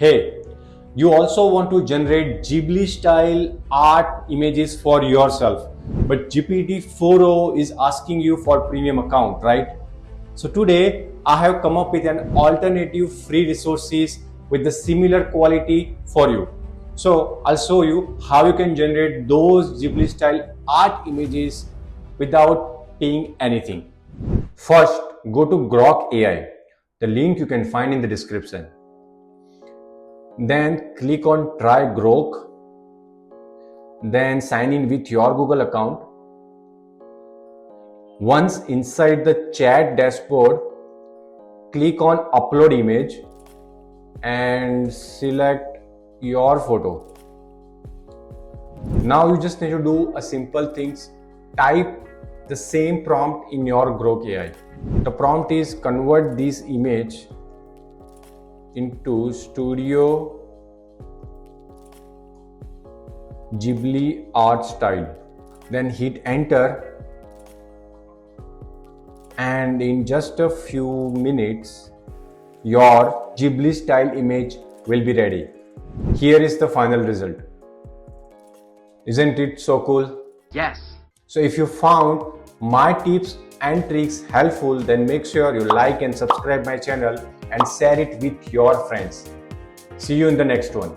Hey, you also want to generate Ghibli style art images for yourself, but GPT-4o is asking you for premium account, right? So today I have come up with an alternative free resources with the similar quality for you. So I'll show you how you can generate those Ghibli style art images without paying anything. First, go to Grok AI. The link you can find in the description. Then click on Try Grok. Then sign in with your Google account. Once inside the chat dashboard, click on Upload Image and select your photo. Now you just need to do a simple things. Type the same prompt in your Grok AI. The prompt is convert this image into Studio Ghibli art style. Then hit enter, and in just a few minutes your Ghibli style image will be ready. Here is the final result. Isn't it so cool? Yes. So if you found my tips and tricks helpful, then make sure you like and subscribe my channel and share it with your friends. See you in the next one.